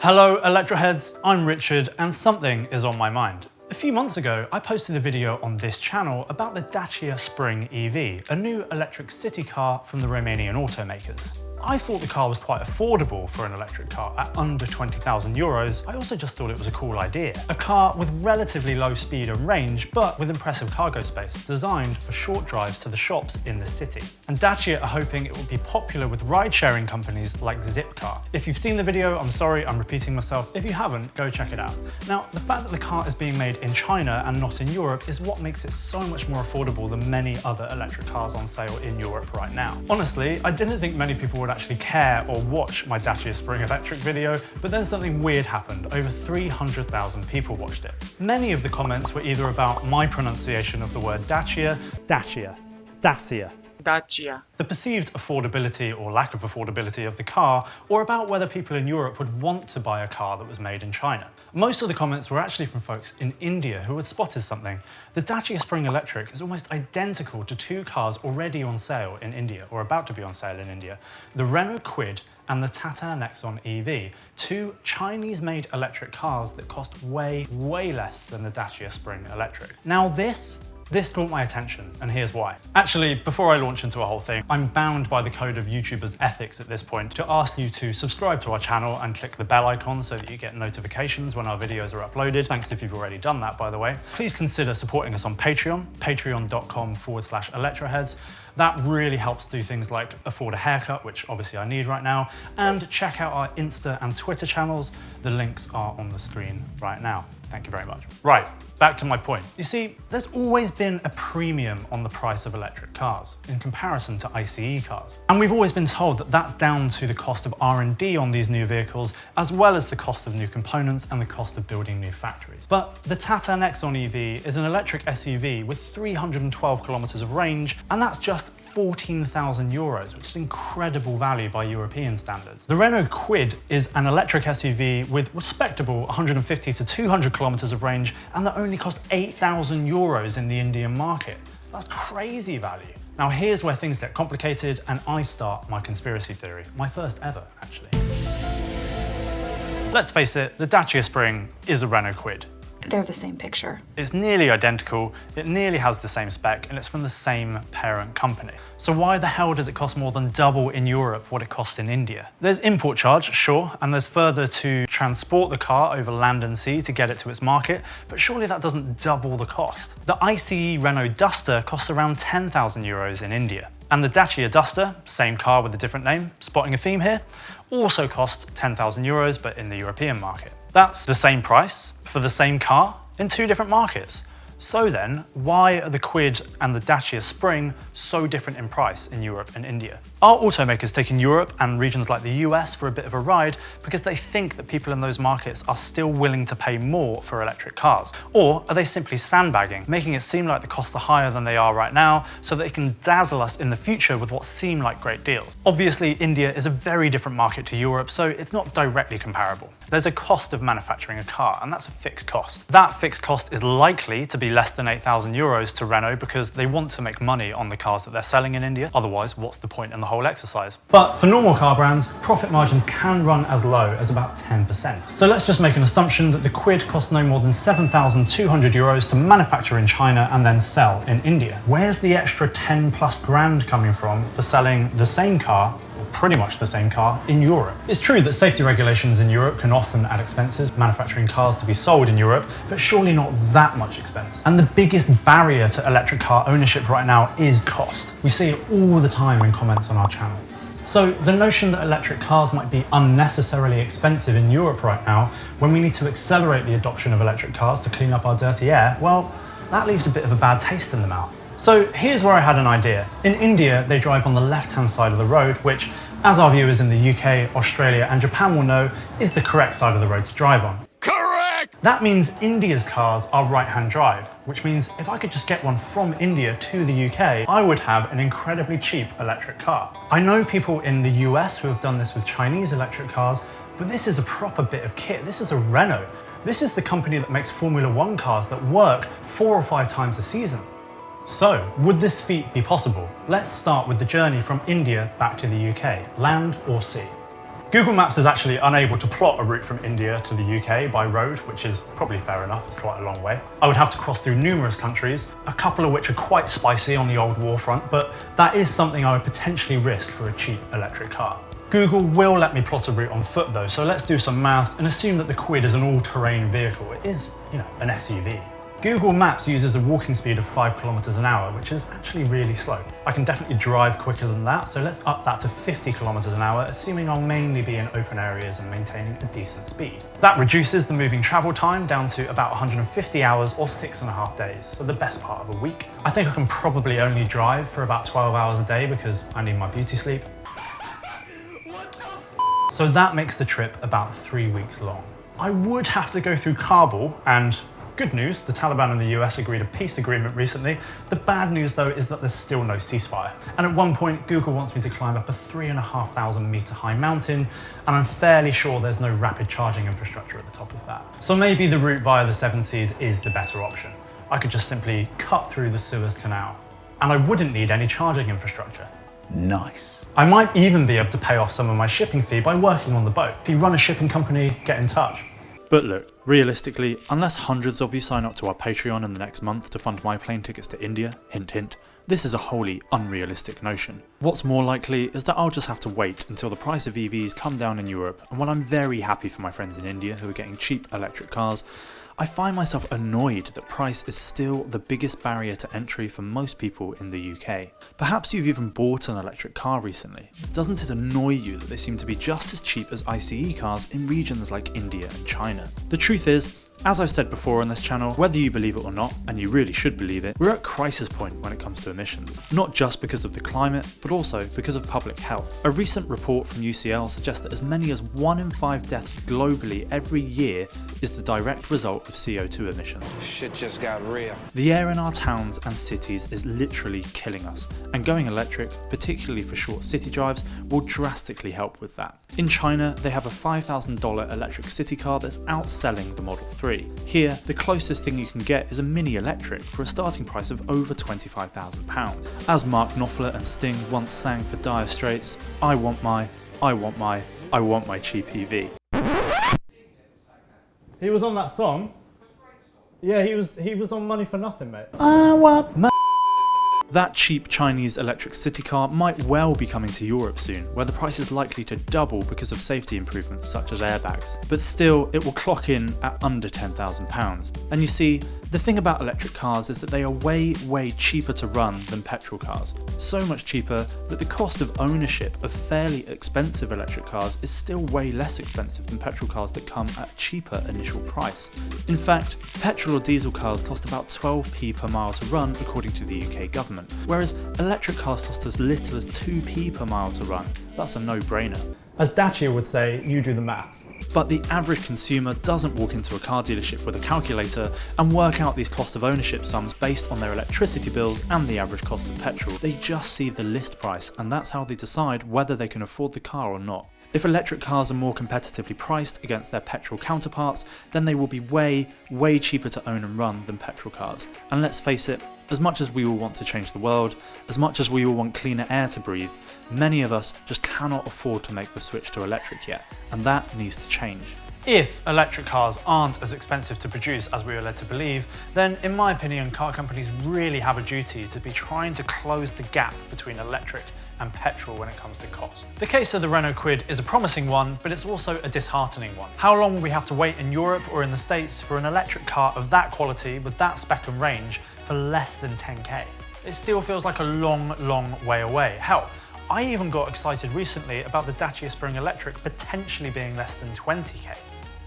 Hello Electroheads, I'm Richard and something is on my mind. A few months ago, I posted a video on this channel about the Dacia Spring EV, a new electric city car from the Romanian automakers. I thought the car was quite affordable for an electric car at under 20,000 euros. I also just thought it was a cool idea. A car with relatively low speed and range, but with impressive cargo space, designed for short drives to the shops in the city. And Dacia are hoping it will be popular with ride-sharing companies like Zipcar. If you've seen the video, I'm sorry, I'm repeating myself. If you haven't, go check it out. Now, the fact that the car is being made in China and not in Europe is what makes it so much more affordable than many other electric cars on sale in Europe right now. Honestly, I didn't think many people would actually care or watch my Dacia Spring electric video, but then something weird happened. Over 300,000 people watched it. Many of the comments were either about my pronunciation of the word Dacia, Dacia, the perceived affordability or lack of affordability of the car, or about whether people in Europe would want to buy a car that was made in China. Most of the comments were actually from folks in India who had spotted something. The Dacia Spring Electric is almost identical to two cars already on sale in India, or about to be on sale in India. The Renault Kwid and the Tata Nexon EV, two Chinese-made electric cars that cost way less than the Dacia Spring Electric. Now this caught my attention, and here's why. Actually, before I launch into a whole thing, I'm bound by the code of YouTubers' ethics at this point to ask you to subscribe to our channel and click the bell icon so that you get notifications when our videos are uploaded. Thanks if you've already done that, by the way. Please consider supporting us on Patreon, patreon.com/Electroheads. That really helps do things like afford a haircut, which obviously I need right now, and check out our Insta and Twitter channels. The links are on the screen right now. Thank you very much. Right, back to my point. You see, there's always been a premium on the price of electric cars in comparison to ICE cars. And we've always been told that that's down to the cost of R&D on these new vehicles, as well as the cost of new components and the cost of building new factories. But the Tata Nexon EV is an electric SUV with 312 kilometers of range, and that's just 14,000 euros, which is incredible value by European standards. The Renault Kwid is an electric SUV with respectable 150 to 200 kilometers of range, and that only cost 8,000 euros in the Indian market. That's crazy value. Now here's where things get complicated and I start my conspiracy theory, my first ever actually. Let's face it, the Dacia Spring is a Renault Kwid. They're the same picture. It's nearly identical, it nearly has the same spec, and it's from the same parent company. So why the hell does it cost more than double in Europe what it costs in India? There's import charge, sure, and there's further to transport the car over land and sea to get it to its market, but surely that doesn't double the cost. The ICE Renault Duster costs around 10,000 euros in India. And the Dacia Duster, same car with a different name, spotting a theme here, also costs 10,000 euros, but in the European market. That's the same price for the same car in two different markets. So then, why are the Kwid and the Dacia Spring so different in price in Europe and India? Are automakers taking Europe and regions like the US for a bit of a ride because they think that people in those markets are still willing to pay more for electric cars? Or are they simply sandbagging, making it seem like the costs are higher than they are right now so that they can dazzle us in the future with what seem like great deals? Obviously, India is a very different market to Europe, so it's not directly comparable. There's a cost of manufacturing a car, and that's a fixed cost. That fixed cost is likely to be less than 8,000 euros to Renault because they want to make money on the cars that they're selling in India. Otherwise, what's the point in the whole exercise? But for normal car brands, profit margins can run as low as about 10%. So let's just make an assumption that the Kwid costs no more than 7,200 euros to manufacture in China and then sell in India. Where's the extra 10 plus grand coming from for selling the same car, pretty much the same car, in Europe? It's true that safety regulations in Europe can often add expenses manufacturing cars to be sold in Europe, but surely not that much expense. And the biggest barrier to electric car ownership right now is cost. We see it all the time in comments on our channel. So the notion that electric cars might be unnecessarily expensive in Europe right now, when we need to accelerate the adoption of electric cars to clean up our dirty air, well, that leaves a bit of a bad taste in the mouth. So here's where I had an idea. In India, they drive on the left-hand side of the road, which, as our viewers in the UK, Australia, and Japan will know, is the correct side of the road to drive on. Correct! That means India's cars are right-hand drive, which means if I could just get one from India to the UK, I would have an incredibly cheap electric car. I know people in the US who have done this with Chinese electric cars, but this is a proper bit of kit. This is a Renault. This is the company that makes Formula One cars that work 4 or 5 times a season. So, would this feat be possible? Let's start with the journey from India back to the UK, land or sea. Google Maps is actually unable to plot a route from India to the UK by road, which is probably fair enough, it's quite a long way. I would have to cross through numerous countries, a couple of which are quite spicy on the old war front, but that is something I would potentially risk for a cheap electric car. Google will let me plot a route on foot though, so let's do some maths and assume that the Quid is an all-terrain vehicle. It is, an SUV. Google Maps uses a walking speed of 5 kilometers an hour, which is actually really slow. I can definitely drive quicker than that, so let's up that to 50 kilometers an hour, assuming I'll mainly be in open areas and maintaining a decent speed. That reduces the moving travel time down to about 150 hours or 6.5 days, so the best part of a week. I think I can probably only drive for about 12 hours a day because I need my beauty sleep. So that makes the trip about 3 weeks long. I would have to go through Kabul, and good news, the Taliban and the US agreed a peace agreement recently. The bad news though is that there's still no ceasefire. And at one point, Google wants me to climb up a 3,500 meter high mountain, and I'm fairly sure there's no rapid charging infrastructure at the top of that. So maybe the route via the Seven Seas is the better option. I could just simply cut through the Suez Canal, and I wouldn't need any charging infrastructure. Nice. I might even be able to pay off some of my shipping fee by working on the boat. If you run a shipping company, get in touch. But look, realistically, unless hundreds of you sign up to our Patreon in the next month to fund my plane tickets to India, hint hint, this is a wholly unrealistic notion. What's more likely is that I'll just have to wait until the price of EVs come down in Europe, and while I'm very happy for my friends in India who are getting cheap electric cars, I find myself annoyed that price is still the biggest barrier to entry for most people in the UK. Perhaps you've even bought an electric car recently. Doesn't it annoy you that they seem to be just as cheap as ICE cars in regions like India and China? The truth is, as I've said before on this channel, whether you believe it or not, and you really should believe it, we're at crisis point when it comes to emissions. Not just because of the climate, but also because of public health. A recent report from UCL suggests that as many as 1 in 5 deaths globally every year is the direct result of CO2 emissions. Shit just got real. The air in our towns and cities is literally killing us, and going electric, particularly for short city drives, will drastically help with that. In China, they have a $5,000 electric city car that's outselling the Model 3. Here, the closest thing you can get is a mini electric for a starting price of over £25,000. As Mark Knopfler and Sting once sang for Dire Straits, I want my cheap EV. He was on that song. Yeah, he was on Money for Nothing, mate. I want my... That cheap Chinese electric city car might well be coming to Europe soon, where the price is likely to double because of safety improvements such as airbags. But still, it will clock in at under £10,000. And you see, the thing about electric cars is that they are way cheaper to run than petrol cars. So much cheaper that the cost of ownership of fairly expensive electric cars is still way less expensive than petrol cars that come at a cheaper initial price. In fact, petrol or diesel cars cost about 12p per mile to run according to the UK government, whereas electric cars cost as little as 2p per mile to run. That's a no-brainer. As Dacia would say, you do the maths. But the average consumer doesn't walk into a car dealership with a calculator and work out these cost of ownership sums based on their electricity bills and the average cost of petrol. They just see the list price, and that's how they decide whether they can afford the car or not. If electric cars are more competitively priced against their petrol counterparts, then they will be way cheaper to own and run than petrol cars. And let's face it, as much as we all want to change the world, as much as we all want cleaner air to breathe, many of us just cannot afford to make the switch to electric yet, and that needs to change. If electric cars aren't as expensive to produce as we are led to believe, then in my opinion, car companies really have a duty to be trying to close the gap between electric and petrol when it comes to cost. The case of the Renault Kwid is a promising one, but it's also a disheartening one. How long will we have to wait in Europe or in the States for an electric car of that quality with that spec and range for less than 10k? It still feels like a long way away. Hell, I even got excited recently about the Dacia Spring electric potentially being less than 20k.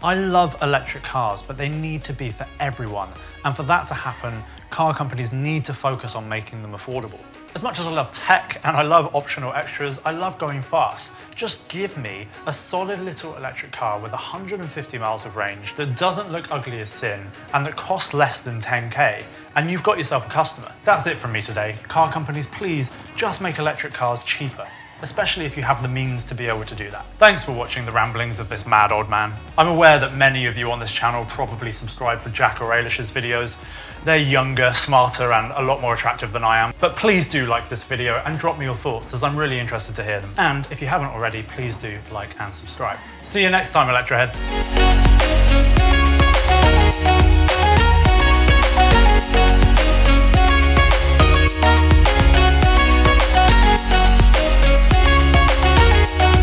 I love electric cars, but they need to be for everyone. And for that to happen, car companies need to focus on making them affordable. As much as I love tech and I love optional extras, I love going fast. Just give me a solid little electric car with 150 miles of range that doesn't look ugly as sin and that costs less than 10k, and you've got yourself a customer. That's it from me today. Car companies, please just make electric cars cheaper. especially if you have the means to be able to do that. Thanks for watching the ramblings of this mad old man. I'm aware that many of you on this channel probably subscribe for Jack or Ailish's videos. They're younger, smarter, and a lot more attractive than I am. But please do like this video and drop me your thoughts, as I'm really interested to hear them. And if you haven't already, please do like and subscribe. See you next time, Electroheads.